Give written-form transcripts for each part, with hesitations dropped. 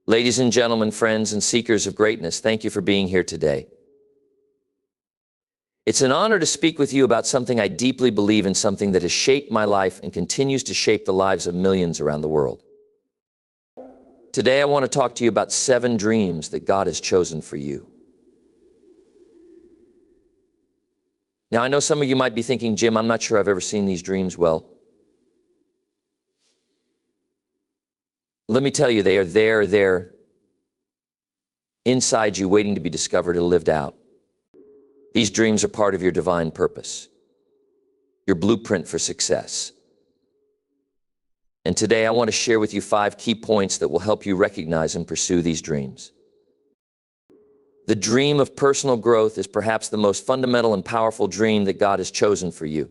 Ladies and gentlemen, friends and seekers of greatness, thank you for being here today. It's an honor to speak with you about something I deeply believe in, something that has shaped my life and continues to shape the lives of millions around the world. Today, I want to talk to you about 7 dreams that God has chosen for you. Now, I know some of you might be thinking, Jim, I'm not sure I've ever seen these dreams well. Let me tell you, they are there inside you, waiting to be discovered and lived out. These dreams are part of your divine purpose, your blueprint for success. And today I want to share with you 5 key points that will help you recognize and pursue these dreams. The dream of personal growth is perhaps the most fundamental and powerful dream that God has chosen for you.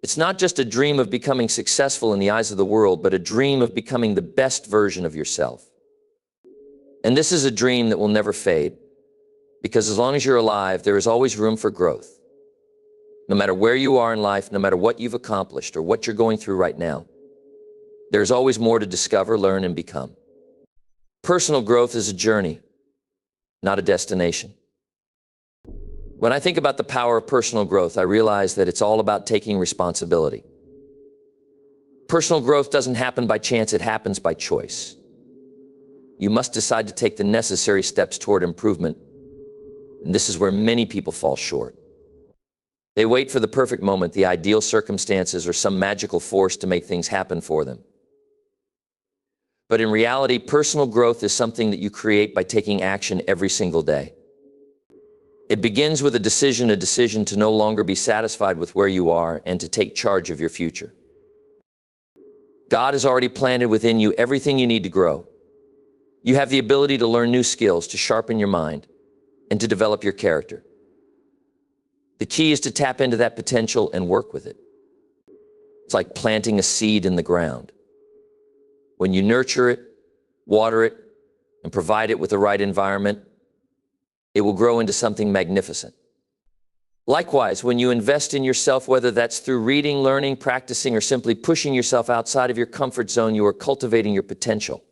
It's not just a dream of becoming successful in the eyes of the world, but a dream of becoming the best version of yourself. And this is a dream that will never fade, because as long as you're alive, there is always room for growth. No matter where you are in life, no matter what you've accomplished or what you're going through right now, there's always more to discover, learn, and become. Personal growth is a journey, not a destination. When I think about the power of personal growth, I realize that it's all about taking responsibility. Personal growth doesn't happen by chance, it happens by choice. You must decide to take the necessary steps toward improvement, and this is where many people fall short. They wait for the perfect moment, the ideal circumstances, or some magical force to make things happen for them. But in reality, personal growth is something that you create by taking action every single day. It begins with a decision to no longer be satisfied with where you are and to take charge of your future. God has already planted within you everything you need to grow. You have the ability to learn new skills, to sharpen your mind, and to develop your character. The key is to tap into that potential and work with it. It's like planting a seed in the ground. When you nurture it, water it, and provide it with the right environment, it will grow into something magnificent. Likewise, when you invest in yourself, whether that's through reading, learning, practicing, or simply pushing yourself outside of your comfort zone, you are cultivating your potential.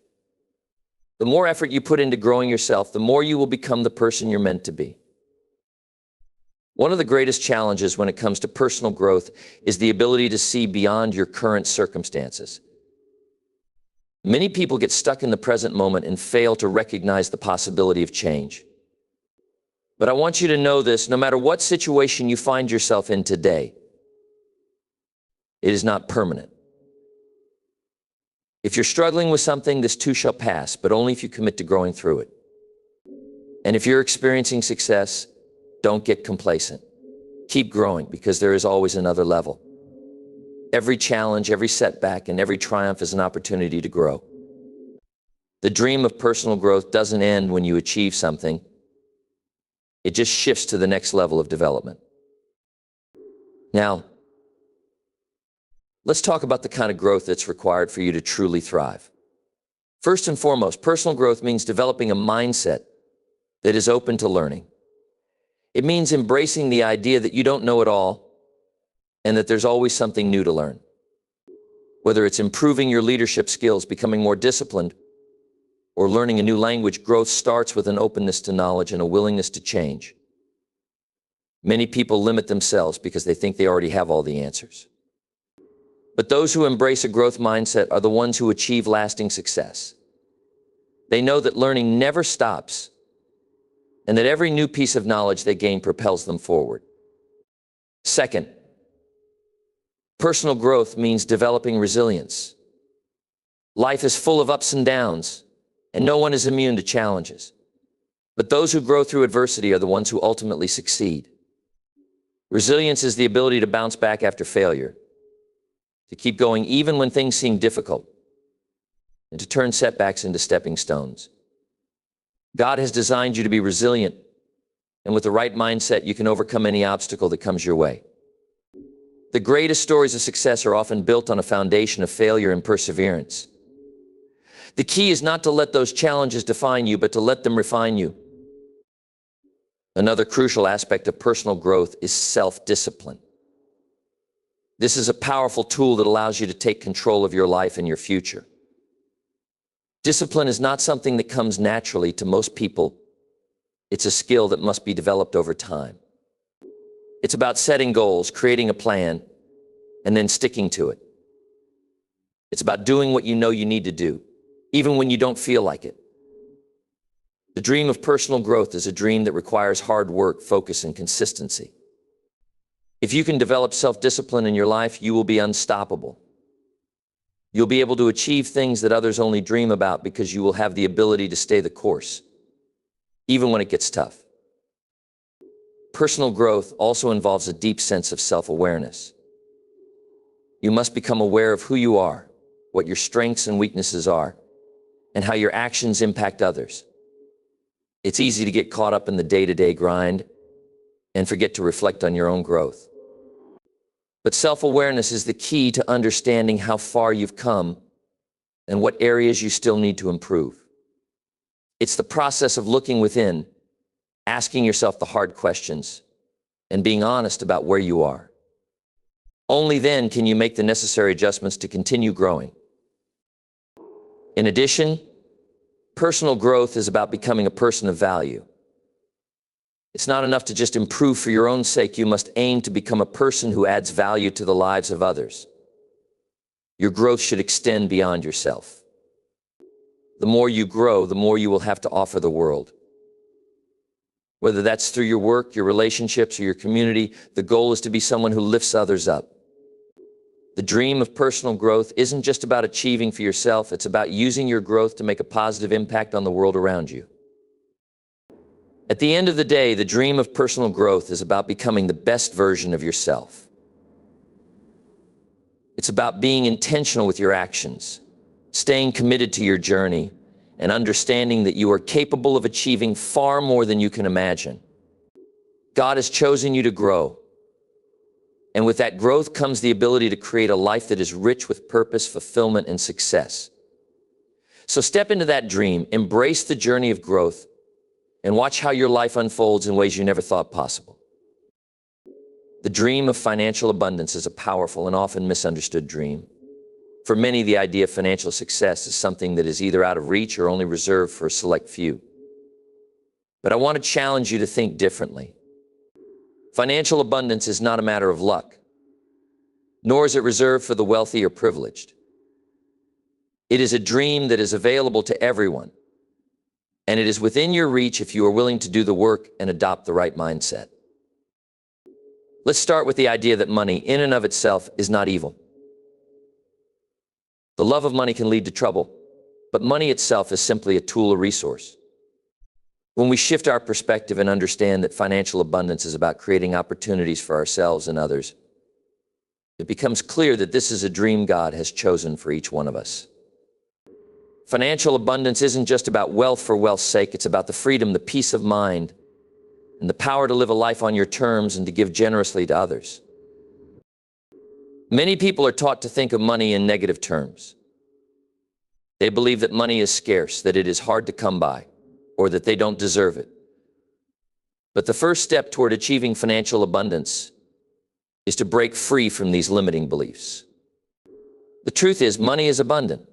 The more effort you put into growing yourself, the more you will become the person you're meant to be. One of the greatest challenges when it comes to personal growth is the ability to see beyond your current circumstances. Many people get stuck in the present moment and fail to recognize the possibility of change. But I want you to know this, no matter what situation you find yourself in today, it is not permanent. If you're struggling with something, this too shall pass, but only if you commit to growing through it. And if you're experiencing success, don't get complacent. Keep growing, because there is always another level. Every challenge, every setback, and every triumph is an opportunity to grow. The dream of personal growth doesn't end when you achieve something. It just shifts to the next level of development. Now, let's talk about the kind of growth that's required for you to truly thrive. First and foremost, personal growth means developing a mindset that is open to learning. It means embracing the idea that you don't know it all and that there's always something new to learn. Whether it's improving your leadership skills, becoming more disciplined, or learning a new language, growth starts with an openness to knowledge and a willingness to change. Many people limit themselves because they think they already have all the answers. But those who embrace a growth mindset are the ones who achieve lasting success. They know that learning never stops and that every new piece of knowledge they gain propels them forward. Second, personal growth means developing resilience. Life is full of ups and downs, and no one is immune to challenges. But those who grow through adversity are the ones who ultimately succeed. Resilience is the ability to bounce back after failure, to keep going even when things seem difficult, and to turn setbacks into stepping stones. God has designed you to be resilient, and with the right mindset, you can overcome any obstacle that comes your way. The greatest stories of success are often built on a foundation of failure and perseverance. The key is not to let those challenges define you, but to let them refine you. Another crucial aspect of personal growth is self-discipline. This is a powerful tool that allows you to take control of your life and your future. Discipline is not something that comes naturally to most people. It's a skill that must be developed over time. It's about setting goals, creating a plan, and then sticking to it. It's about doing what you know you need to do, even when you don't feel like it. The dream of personal growth is a dream that requires hard work, focus, and consistency. If you can develop self-discipline in your life, you will be unstoppable. You'll be able to achieve things that others only dream about because you will have the ability to stay the course, even when it gets tough. Personal growth also involves a deep sense of self-awareness. You must become aware of who you are, what your strengths and weaknesses are, and how your actions impact others. It's easy to get caught up in the day-to-day grind and forget to reflect on your own growth. But self-awareness is the key to understanding how far you've come and what areas you still need to improve. It's the process of looking within, asking yourself the hard questions, and being honest about where you are. Only then can you make the necessary adjustments to continue growing. In addition, personal growth is about becoming a person of value. It's not enough to just improve for your own sake. You must aim to become a person who adds value to the lives of others. Your growth should extend beyond yourself. The more you grow, the more you will have to offer the world. Whether that's through your work, your relationships, or your community, the goal is to be someone who lifts others up. The dream of personal growth isn't just about achieving for yourself. It's about using your growth to make a positive impact on the world around you. At the end of the day, the dream of personal growth is about becoming the best version of yourself. It's about being intentional with your actions, staying committed to your journey, and understanding that you are capable of achieving far more than you can imagine. God has chosen you to grow, and with that growth comes the ability to create a life that is rich with purpose, fulfillment, and success. So step into that dream, embrace the journey of growth, and watch how your life unfolds in ways you never thought possible. The dream of financial abundance is a powerful and often misunderstood dream. For many, the idea of financial success is something that is either out of reach or only reserved for a select few. But I want to challenge you to think differently. Financial abundance is not a matter of luck, nor is it reserved for the wealthy or privileged. It is a dream that is available to everyone, and it is within your reach if you are willing to do the work and adopt the right mindset. Let's start with the idea that money, in and of itself, is not evil. The love of money can lead to trouble, but money itself is simply a tool or resource. When we shift our perspective and understand that financial abundance is about creating opportunities for ourselves and others, it becomes clear that this is a dream God has chosen for each one of us. Financial abundance isn't just about wealth for wealth's sake. It's about the freedom, the peace of mind, and the power to live a life on your terms and to give generously to others. Many people are taught to think of money in negative terms. They believe that money is scarce, that it is hard to come by, or that they don't deserve it. But the first step toward achieving financial abundance is to break free from these limiting beliefs. The truth is, money is abundant.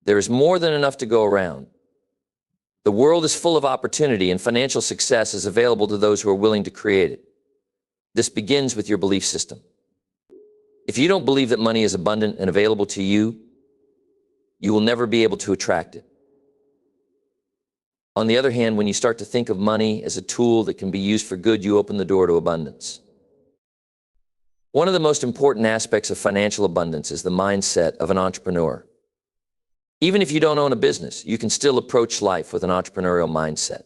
There is more than enough to go around. The world is full of opportunity, and financial success is available to those who are willing to create it. This begins with your belief system. If you don't believe that money is abundant and available to you, you will never be able to attract it. On the other hand, when you start to think of money as a tool that can be used for good, you open the door to abundance. One of the most important aspects of financial abundance is the mindset of an entrepreneur. Even if you don't own a business, you can still approach life with an entrepreneurial mindset.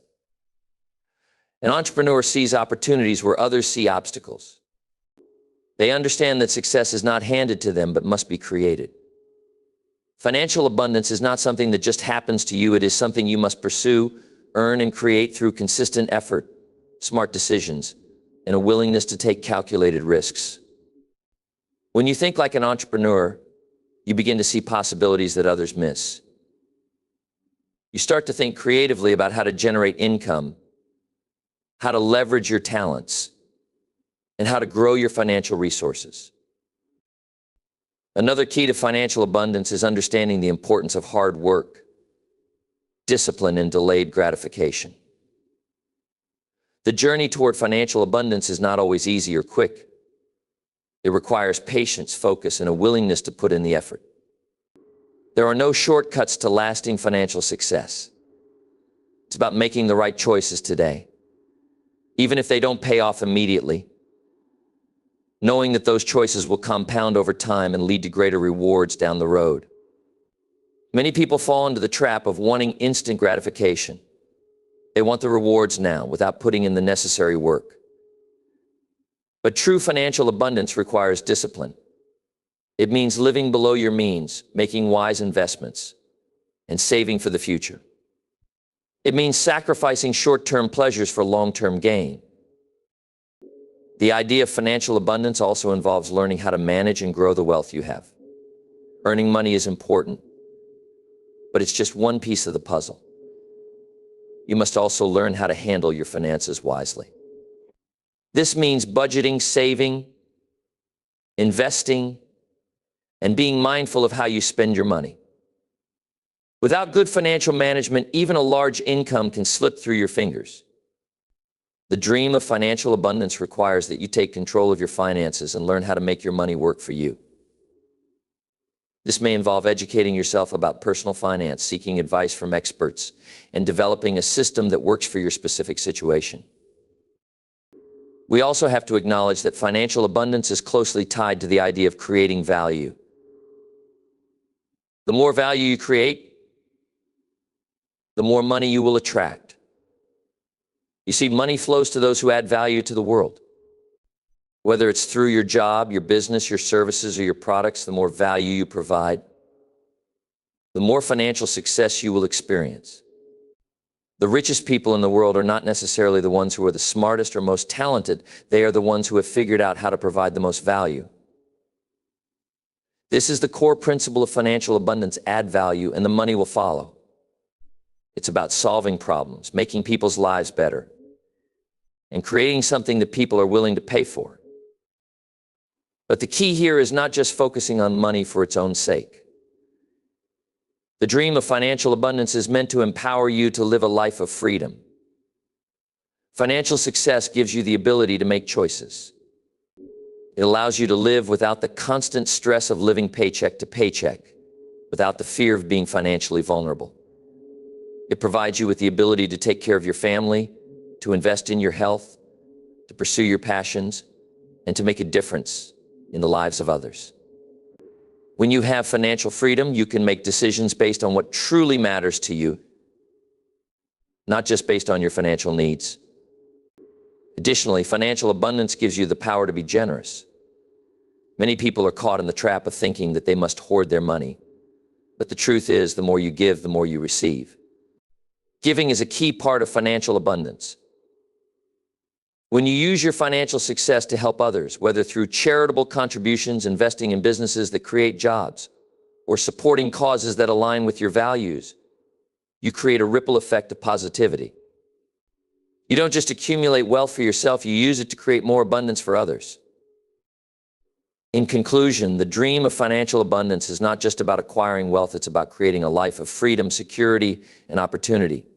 An entrepreneur sees opportunities where others see obstacles. They understand that success is not handed to them, but must be created. Financial abundance is not something that just happens to you. It is something you must pursue, earn, and create through consistent effort, smart decisions, and a willingness to take calculated risks. When you think like an entrepreneur, you begin to see possibilities that others miss. You start to think creatively about how to generate income, how to leverage your talents, and how to grow your financial resources. Another key to financial abundance is understanding the importance of hard work, discipline, and delayed gratification. The journey toward financial abundance is not always easy or quick. It requires patience, focus, and a willingness to put in the effort. There are no shortcuts to lasting financial success. It's about making the right choices today, even if they don't pay off immediately, knowing that those choices will compound over time and lead to greater rewards down the road. Many people fall into the trap of wanting instant gratification. They want the rewards now without putting in the necessary work. But true financial abundance requires discipline. It means living below your means, making wise investments, and saving for the future. It means sacrificing short-term pleasures for long-term gain. The idea of financial abundance also involves learning how to manage and grow the wealth you have. Earning money is important, but it's just one piece of the puzzle. You must also learn how to handle your finances wisely. This means budgeting, saving, investing, and being mindful of how you spend your money. Without good financial management, even a large income can slip through your fingers. The dream of financial abundance requires that you take control of your finances and learn how to make your money work for you. This may involve educating yourself about personal finance, seeking advice from experts, and developing a system that works for your specific situation. We also have to acknowledge that financial abundance is closely tied to the idea of creating value. The more value you create, the more money you will attract. You see, money flows to those who add value to the world. Whether it's through your job, your business, your services, or your products, the more value you provide, the more financial success you will experience. The richest people in the world are not necessarily the ones who are the smartest or most talented. They are the ones who have figured out how to provide the most value. This is the core principle of financial abundance: add value and the money will follow. It's about solving problems, making people's lives better, and creating something that people are willing to pay for. But the key here is not just focusing on money for its own sake. The dream of financial abundance is meant to empower you to live a life of freedom. Financial success gives you the ability to make choices. It allows you to live without the constant stress of living paycheck to paycheck, without the fear of being financially vulnerable. It provides you with the ability to take care of your family, to invest in your health, to pursue your passions, and to make a difference in the lives of others. When you have financial freedom, you can make decisions based on what truly matters to you, not just based on your financial needs. Additionally, financial abundance gives you the power to be generous. Many people are caught in the trap of thinking that they must hoard their money. But the truth is, the more you give, the more you receive. Giving is a key part of financial abundance. When you use your financial success to help others, whether through charitable contributions, investing in businesses that create jobs, or supporting causes that align with your values, you create a ripple effect of positivity. You don't just accumulate wealth for yourself, you use it to create more abundance for others. In conclusion, the dream of financial abundance is not just about acquiring wealth, it's about creating a life of freedom, security, and opportunity.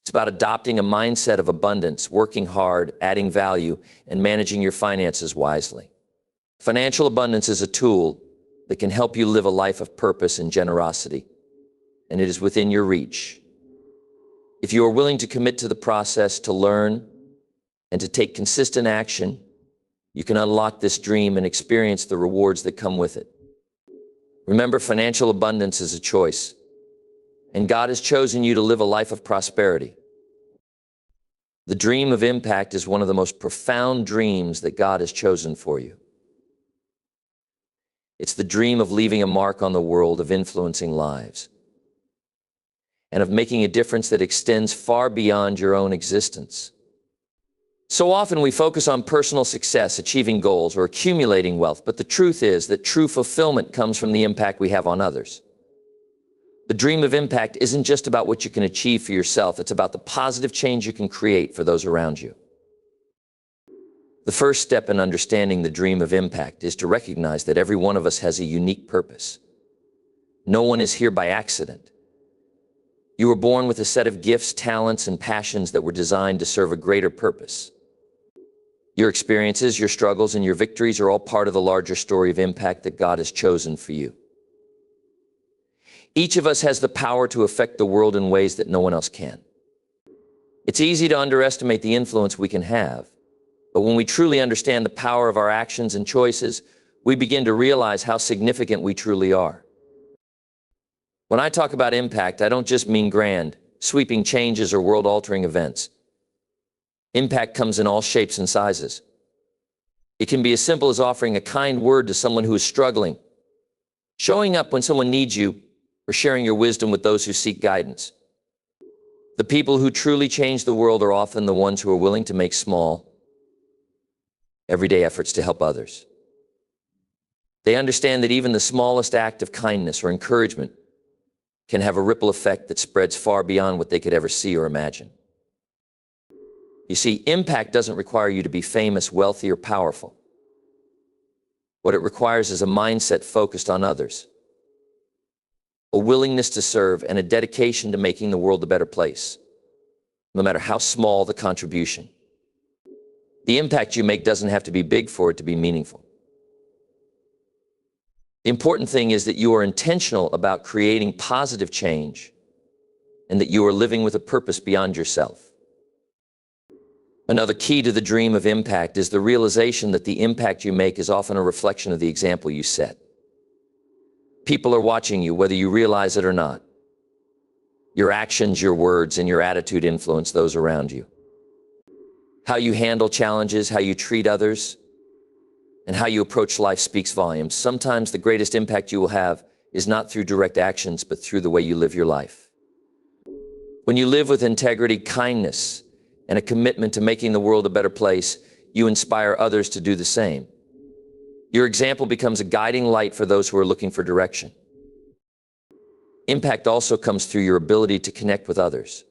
It's about adopting a mindset of abundance, working hard, adding value, and managing your finances wisely. Financial abundance is a tool that can help you live a life of purpose and generosity, and it is within your reach. If you are willing to commit to the process, to learn, and to take consistent action, you can unlock this dream and experience the rewards that come with it. Remember, financial abundance is a choice, and God has chosen you to live a life of prosperity. The dream of impact is one of the most profound dreams that God has chosen for you. It's the dream of leaving a mark on the world, of influencing lives, and of making a difference that extends far beyond your own existence. So often we focus on personal success, achieving goals, or accumulating wealth, but the truth is that true fulfillment comes from the impact we have on others. The dream of impact isn't just about what you can achieve for yourself, it's about the positive change you can create for those around you. The first step in understanding the dream of impact is to recognize that every one of us has a unique purpose. No one is here by accident. You were born with a set of gifts, talents, and passions that were designed to serve a greater purpose. Your experiences, your struggles, and your victories are all part of the larger story of impact that God has chosen for you. Each of us has the power to affect the world in ways that no one else can. It's easy to underestimate the influence we can have, but when we truly understand the power of our actions and choices, we begin to realize how significant we truly are. When I talk about impact, I don't just mean grand, sweeping changes or world-altering events. Impact comes in all shapes and sizes. It can be as simple as offering a kind word to someone who is struggling, showing up when someone needs you, or sharing your wisdom with those who seek guidance. The people who truly change the world are often the ones who are willing to make small, everyday efforts to help others. They understand that even the smallest act of kindness or encouragement can have a ripple effect that spreads far beyond what they could ever see or imagine. You see, impact doesn't require you to be famous, wealthy, or powerful. What it requires is a mindset focused on others, a willingness to serve, and a dedication to making the world a better place, no matter how small the contribution. The impact you make doesn't have to be big for it to be meaningful. The important thing is that you are intentional about creating positive change and that you are living with a purpose beyond yourself. Another key to the dream of impact is the realization that the impact you make is often a reflection of the example you set. People are watching you, whether you realize it or not. Your actions, your words, and your attitude influence those around you. How you handle challenges, how you treat others, and how you approach life speaks volumes. Sometimes the greatest impact you will have is not through direct actions, but through the way you live your life. When you live with integrity, kindness, and a commitment to making the world a better place, you inspire others to do the same. Your example becomes a guiding light for those who are looking for direction. Impact also comes through your ability to connect with others.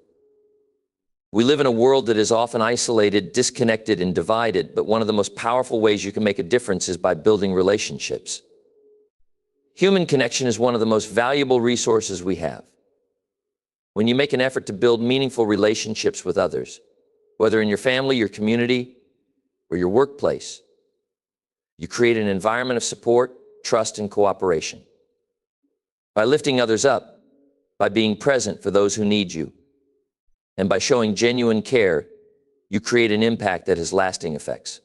We live in a world that is often isolated, disconnected, and divided, but one of the most powerful ways you can make a difference is by building relationships. Human connection is one of the most valuable resources we have. When you make an effort to build meaningful relationships with others, whether in your family, your community, or your workplace, you create an environment of support, trust, and cooperation. By lifting others up, by being present for those who need you, and by showing genuine care, you create an impact that has lasting effects.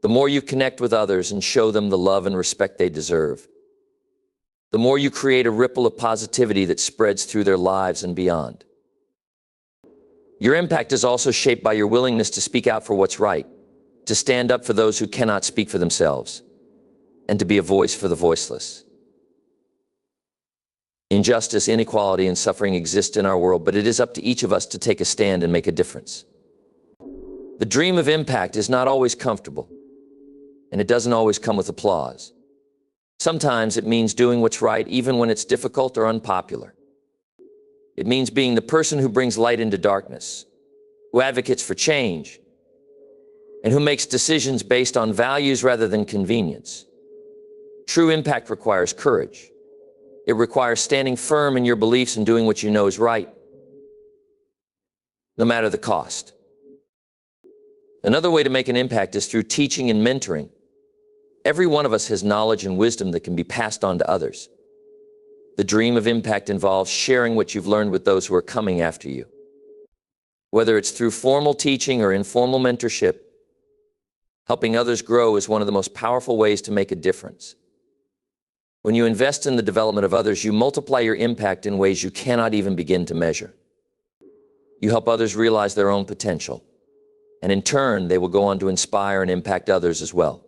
The more you connect with others and show them the love and respect they deserve, the more you create a ripple of positivity that spreads through their lives and beyond. Your impact is also shaped by your willingness to speak out for what's right, to stand up for those who cannot speak for themselves, and to be a voice for the voiceless. Injustice, inequality, and suffering exist in our world, but it is up to each of us to take a stand and make a difference. The dream of impact is not always comfortable, and it doesn't always come with applause. Sometimes it means doing what's right even when it's difficult or unpopular. It means being the person who brings light into darkness, who advocates for change, and who makes decisions based on values rather than convenience. True impact requires courage. It requires standing firm in your beliefs and doing what you know is right, no matter the cost. Another way to make an impact is through teaching and mentoring. Every one of us has knowledge and wisdom that can be passed on to others. The dream of impact involves sharing what you've learned with those who are coming after you. Whether it's through formal teaching or informal mentorship, helping others grow is one of the most powerful ways to make a difference. When you invest in the development of others, you multiply your impact in ways you cannot even begin to measure. You help others realize their own potential, and in turn, they will go on to inspire and impact others as well.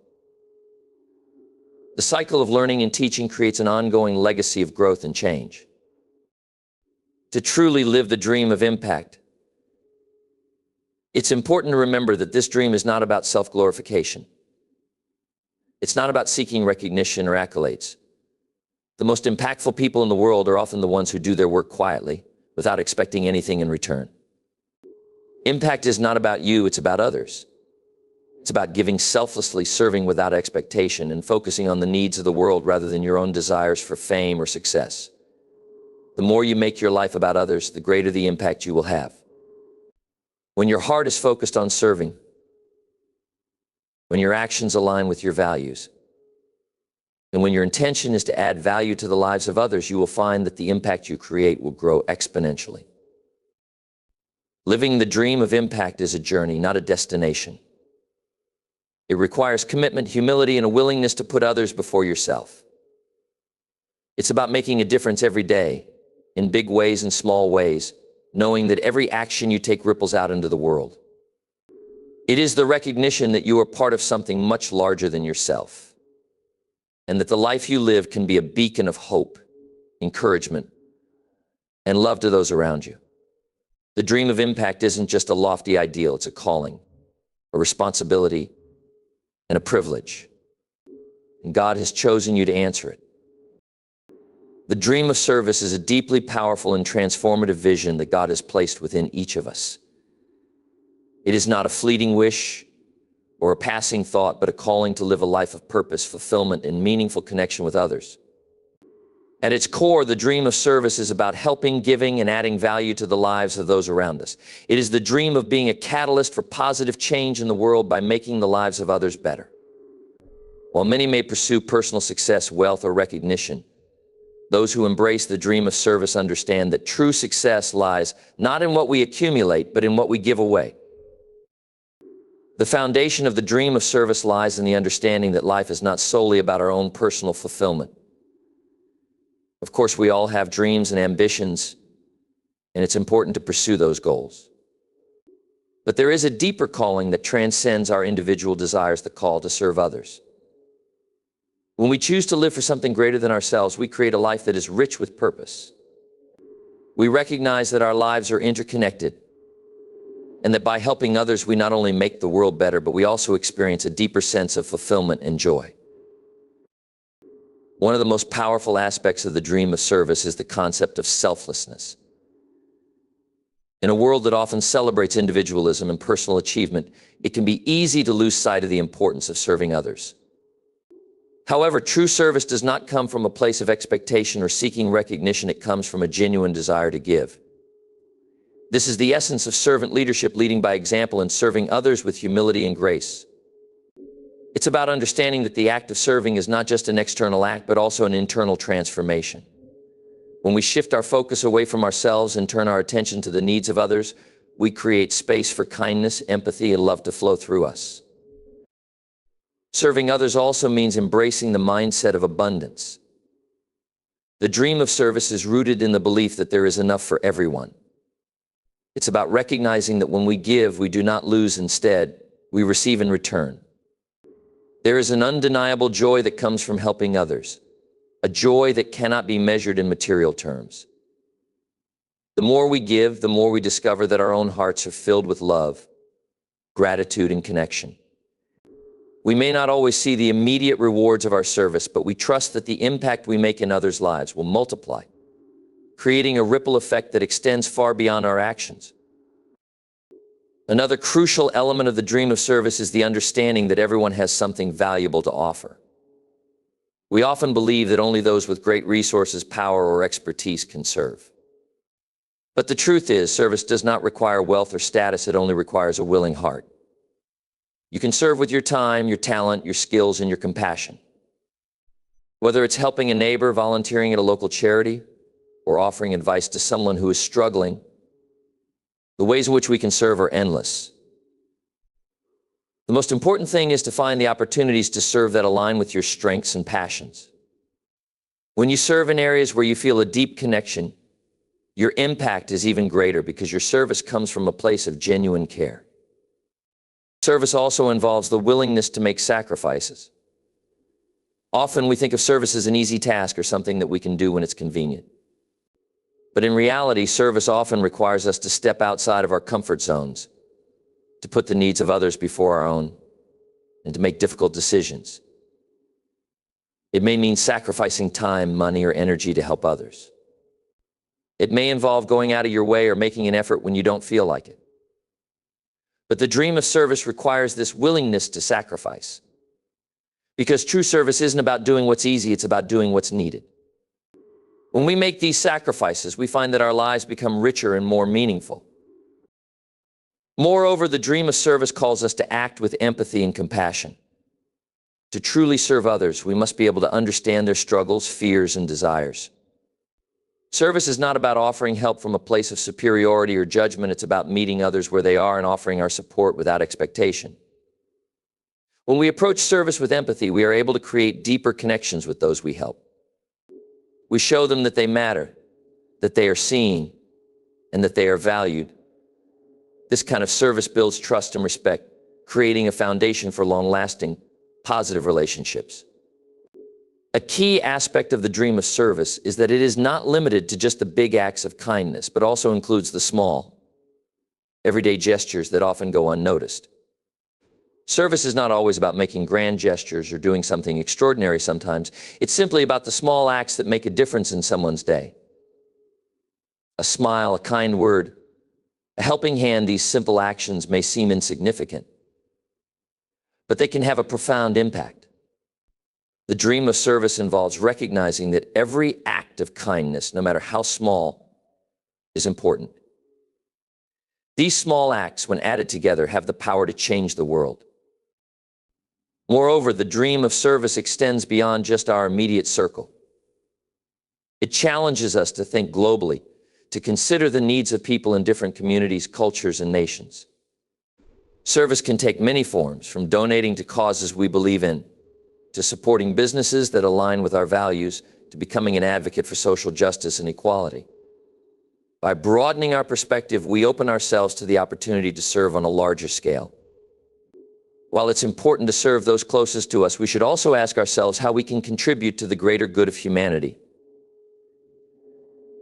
The cycle of learning and teaching creates an ongoing legacy of growth and change. To truly live the dream of impact, it's important to remember that this dream is not about self-glorification. It's not about seeking recognition or accolades. The most impactful people in the world are often the ones who do their work quietly, without expecting anything in return. Impact is not about you, it's about others. It's about giving selflessly, serving without expectation, and focusing on the needs of the world rather than your own desires for fame or success. The more you make your life about others, the greater the impact you will have. When your heart is focused on serving, when your actions align with your values, and when your intention is to add value to the lives of others, you will find that the impact you create will grow exponentially. Living the dream of impact is a journey, not a destination. It requires commitment, humility, and a willingness to put others before yourself. It's about making a difference every day, in big ways and small ways, knowing that every action you take ripples out into the world. It is the recognition that you are part of something much larger than yourself, and that the life you live can be a beacon of hope, encouragement, and love to those around you. The dream of impact isn't just a lofty ideal, it's a calling, a responsibility, and a privilege. And God has chosen you to answer it. The dream of service is a deeply powerful and transformative vision that God has placed within each of us. It is not a fleeting wish or a passing thought, but a calling to live a life of purpose, fulfillment, and meaningful connection with others. At its core, the dream of service is about helping, giving, and adding value to the lives of those around us. It is the dream of being a catalyst for positive change in the world by making the lives of others better. While many may pursue personal success, wealth, or recognition, those who embrace the dream of service understand that true success lies not in what we accumulate, but in what we give away. The foundation of the dream of service lies in the understanding that life is not solely about our own personal fulfillment. Of course, we all have dreams and ambitions, and it's important to pursue those goals. But there is a deeper calling that transcends our individual desires, the call to serve others. When we choose to live for something greater than ourselves, we create a life that is rich with purpose. We recognize that our lives are interconnected, and that by helping others, we not only make the world better, but we also experience a deeper sense of fulfillment and joy. One of the most powerful aspects of the dream of service is the concept of selflessness. In a world that often celebrates individualism and personal achievement, it can be easy to lose sight of the importance of serving others. However, true service does not come from a place of expectation or seeking recognition. It comes from a genuine desire to give. This is the essence of servant leadership, leading by example and serving others with humility and grace. It's about understanding that the act of serving is not just an external act, but also an internal transformation. When we shift our focus away from ourselves and turn our attention to the needs of others, we create space for kindness, empathy, and love to flow through us. Serving others also means embracing the mindset of abundance. The dream of service is rooted in the belief that there is enough for everyone. It's about recognizing that when we give, we do not lose. Instead, we receive in return. There is an undeniable joy that comes from helping others, a joy that cannot be measured in material terms. The more we give, the more we discover that our own hearts are filled with love, gratitude, and connection. We may not always see the immediate rewards of our service, but we trust that the impact we make in others' lives will multiply, creating a ripple effect that extends far beyond our actions. Another crucial element of the dream of service is the understanding that everyone has something valuable to offer. We often believe that only those with great resources, power, or expertise can serve. But the truth is, service does not require wealth or status. It only requires a willing heart. You can serve with your time, your talent, your skills, and your compassion. Whether it's helping a neighbor, volunteering at a local charity, or offering advice to someone who is struggling, the ways in which we can serve are endless. The most important thing is to find the opportunities to serve that align with your strengths and passions. When you serve in areas where you feel a deep connection, your impact is even greater because your service comes from a place of genuine care. Service also involves the willingness to make sacrifices. Often we think of service as an easy task or something that we can do when it's convenient. But in reality, service often requires us to step outside of our comfort zones, to put the needs of others before our own, and to make difficult decisions. It may mean sacrificing time, money, or energy to help others. It may involve going out of your way or making an effort when you don't feel like it. But the dream of service requires this willingness to sacrifice. Because true service isn't about doing what's easy, it's about doing what's needed. When we make these sacrifices, we find that our lives become richer and more meaningful. Moreover, the dream of service calls us to act with empathy and compassion. To truly serve others, we must be able to understand their struggles, fears, and desires. Service is not about offering help from a place of superiority or judgment. It's about meeting others where they are and offering our support without expectation. When we approach service with empathy, we are able to create deeper connections with those we help. We show them that they matter, that they are seen, and that they are valued. This kind of service builds trust and respect, creating a foundation for long-lasting, positive relationships. A key aspect of the dream of service is that it is not limited to just the big acts of kindness, but also includes the small, everyday gestures that often go unnoticed. Service is not always about making grand gestures or doing something extraordinary sometimes. It's simply about the small acts that make a difference in someone's day. A smile, a kind word, a helping hand. These simple actions may seem insignificant, but they can have a profound impact. The dream of service involves recognizing that every act of kindness, no matter how small, is important. These small acts, when added together, have the power to change the world. Moreover, the dream of service extends beyond just our immediate circle. It challenges us to think globally, to consider the needs of people in different communities, cultures, and nations. Service can take many forms, from donating to causes we believe in, to supporting businesses that align with our values, to becoming an advocate for social justice and equality. By broadening our perspective, we open ourselves to the opportunity to serve on a larger scale. While it's important to serve those closest to us, we should also ask ourselves how we can contribute to the greater good of humanity.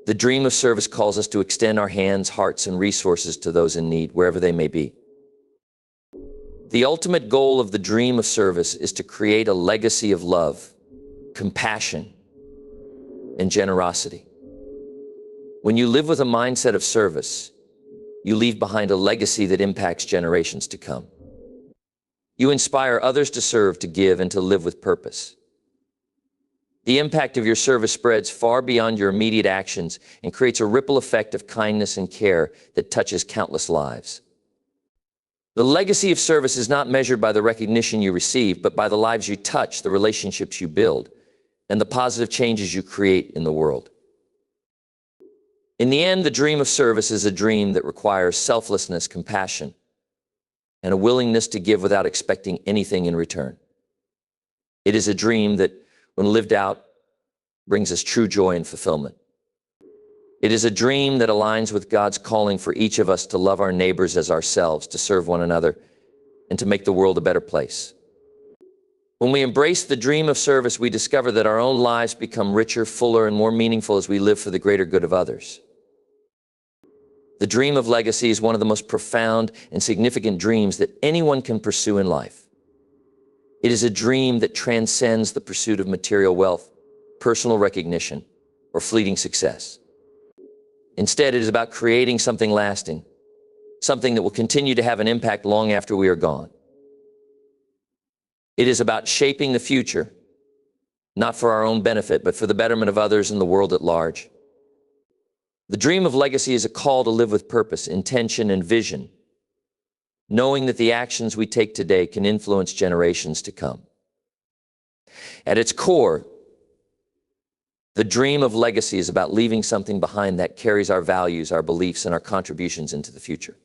The dream of service calls us to extend our hands, hearts, and resources to those in need, wherever they may be. The ultimate goal of the dream of service is to create a legacy of love, compassion, and generosity. When you live with a mindset of service, you leave behind a legacy that impacts generations to come. You inspire others to serve, to give, and to live with purpose. The impact of your service spreads far beyond your immediate actions and creates a ripple effect of kindness and care that touches countless lives. The legacy of service is not measured by the recognition you receive, but by the lives you touch, the relationships you build, and the positive changes you create in the world. In the end, the dream of service is a dream that requires selflessness, compassion, and a willingness to give without expecting anything in return. It is a dream that, when lived out, brings us true joy and fulfillment. It is a dream that aligns with God's calling for each of us to love our neighbors as ourselves, to serve one another, and to make the world a better place. When we embrace the dream of service, we discover that our own lives become richer, fuller, and more meaningful as we live for the greater good of others. The dream of legacy is one of the most profound and significant dreams that anyone can pursue in life. It is a dream that transcends the pursuit of material wealth, personal recognition, or fleeting success. Instead, it is about creating something lasting, something that will continue to have an impact long after we are gone. It is about shaping the future, not for our own benefit, but for the betterment of others and the world at large. The dream of legacy is a call to live with purpose, intention, and vision, knowing that the actions we take today can influence generations to come. At its core, the dream of legacy is about leaving something behind that carries our values, our beliefs, and our contributions into the future.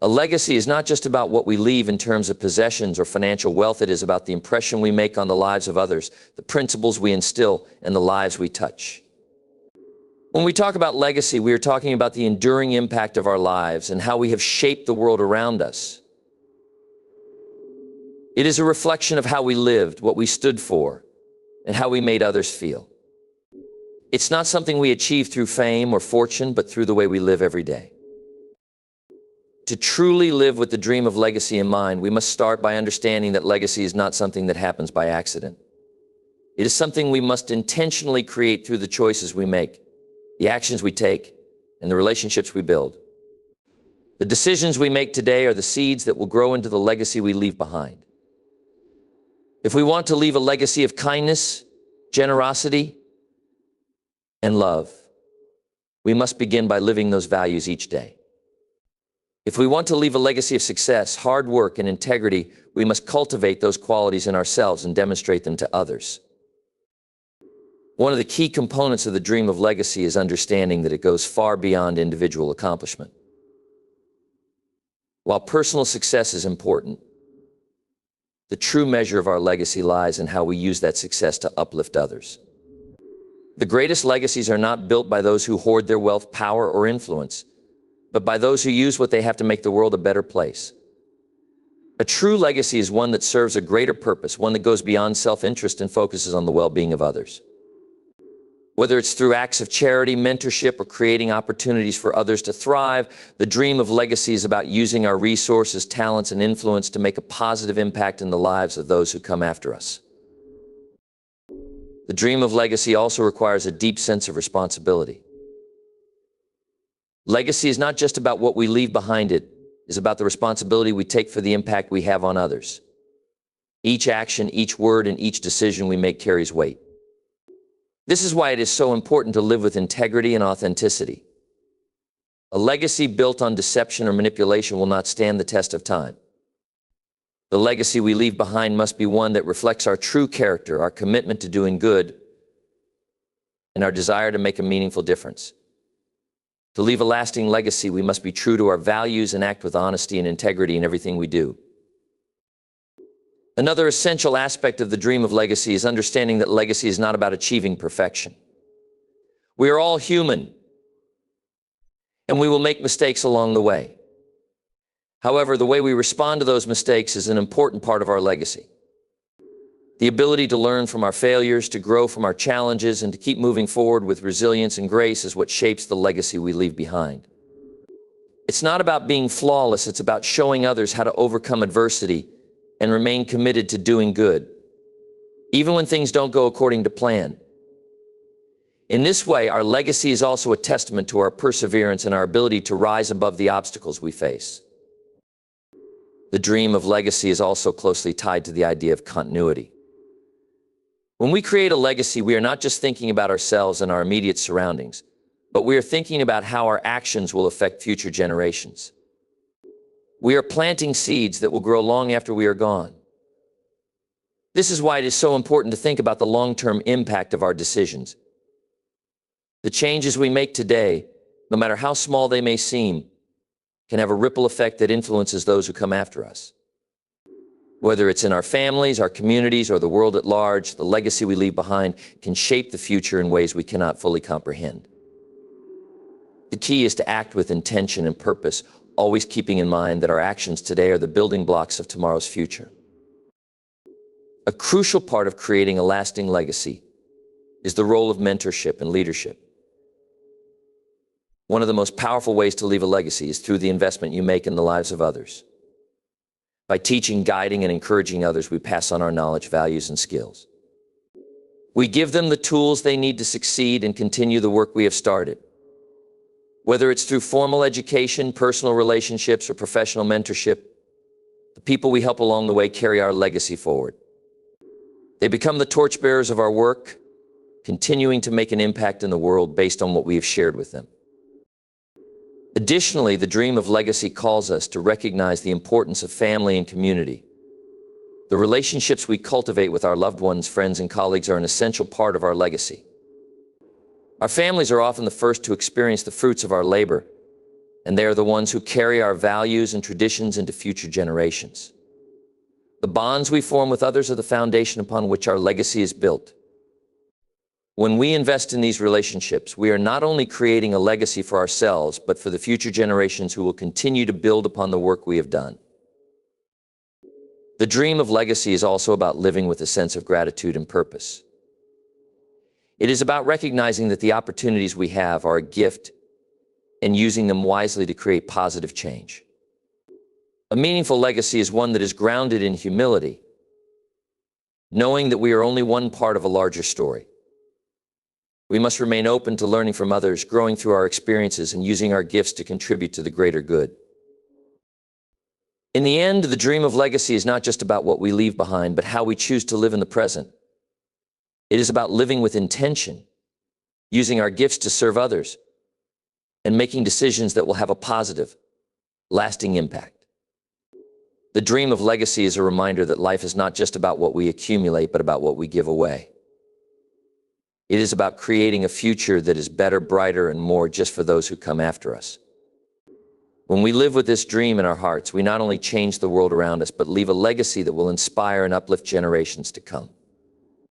A legacy is not just about what we leave in terms of possessions or financial wealth. It is about the impression we make on the lives of others, the principles we instill, and the lives we touch. When we talk about legacy, we are talking about the enduring impact of our lives and how we have shaped the world around us. It is a reflection of how we lived, what we stood for, and how we made others feel. It's not something we achieve through fame or fortune, but through the way we live every day. To truly live with the dream of legacy in mind, we must start by understanding that legacy is not something that happens by accident. It is something we must intentionally create through the choices we make, the actions we take, and the relationships we build. The decisions we make today are the seeds that will grow into the legacy we leave behind. If we want to leave a legacy of kindness, generosity, and love, we must begin by living those values each day. If we want to leave a legacy of success, hard work, and integrity, we must cultivate those qualities in ourselves and demonstrate them to others. One of the key components of the dream of legacy is understanding that it goes far beyond individual accomplishment. While personal success is important, the true measure of our legacy lies in how we use that success to uplift others. The greatest legacies are not built by those who hoard their wealth, power, or influence, but by those who use what they have to make the world a better place. A true legacy is one that serves a greater purpose, one that goes beyond self-interest and focuses on the well-being of others. Whether it's through acts of charity, mentorship, or creating opportunities for others to thrive, the dream of legacy is about using our resources, talents, and influence to make a positive impact in the lives of those who come after us. The dream of legacy also requires a deep sense of responsibility. Legacy is not just about what we leave behind, it is about the responsibility we take for the impact we have on others. Each action, each word, and each decision we make carries weight. This is why it is so important to live with integrity and authenticity. A legacy built on deception or manipulation will not stand the test of time. The legacy we leave behind must be one that reflects our true character, our commitment to doing good, and our desire to make a meaningful difference. To leave a lasting legacy, we must be true to our values and act with honesty and integrity in everything we do. Another essential aspect of the dream of legacy is understanding that legacy is not about achieving perfection. We are all human, and we will make mistakes along the way. However, the way we respond to those mistakes is an important part of our legacy. The ability to learn from our failures, to grow from our challenges, and to keep moving forward with resilience and grace is what shapes the legacy we leave behind. It's not about being flawless, it's about showing others how to overcome adversity and remain committed to doing good, even when things don't go according to plan. In this way, our legacy is also a testament to our perseverance and our ability to rise above the obstacles we face. The dream of legacy is also closely tied to the idea of continuity. When we create a legacy, we are not just thinking about ourselves and our immediate surroundings, but we are thinking about how our actions will affect future generations. We are planting seeds that will grow long after we are gone. This is why it is so important to think about the long-term impact of our decisions. The changes we make today, no matter how small they may seem, can have a ripple effect that influences those who come after us. Whether it's in our families, our communities, or the world at large, the legacy we leave behind can shape the future in ways we cannot fully comprehend. The key is to act with intention and purpose, always keeping in mind that our actions today are the building blocks of tomorrow's future. A crucial part of creating a lasting legacy is the role of mentorship and leadership. One of the most powerful ways to leave a legacy is through the investment you make in the lives of others. By teaching, guiding, and encouraging others, we pass on our knowledge, values, and skills. We give them the tools they need to succeed and continue the work we have started. Whether it's through formal education, personal relationships, or professional mentorship, the people we help along the way carry our legacy forward. They become the torchbearers of our work, continuing to make an impact in the world based on what we have shared with them. Additionally, the dream of legacy calls us to recognize the importance of family and community. The relationships we cultivate with our loved ones, friends, and colleagues are an essential part of our legacy. Our families are often the first to experience the fruits of our labor, and they are the ones who carry our values and traditions into future generations. The bonds we form with others are the foundation upon which our legacy is built. When we invest in these relationships, we are not only creating a legacy for ourselves, but for the future generations who will continue to build upon the work we have done. The dream of legacy is also about living with a sense of gratitude and purpose. It is about recognizing that the opportunities we have are a gift and using them wisely to create positive change. A meaningful legacy is one that is grounded in humility, knowing that we are only one part of a larger story. We must remain open to learning from others, growing through our experiences, and using our gifts to contribute to the greater good. In the end, the dream of legacy is not just about what we leave behind, but how we choose to live in the present. It is about living with intention, using our gifts to serve others, and making decisions that will have a positive, lasting impact. The dream of legacy is a reminder that life is not just about what we accumulate, but about what we give away. It is about creating a future that is better, brighter, and more just for those who come after us. When we live with this dream in our hearts, we not only change the world around us, but leave a legacy that will inspire and uplift generations to come.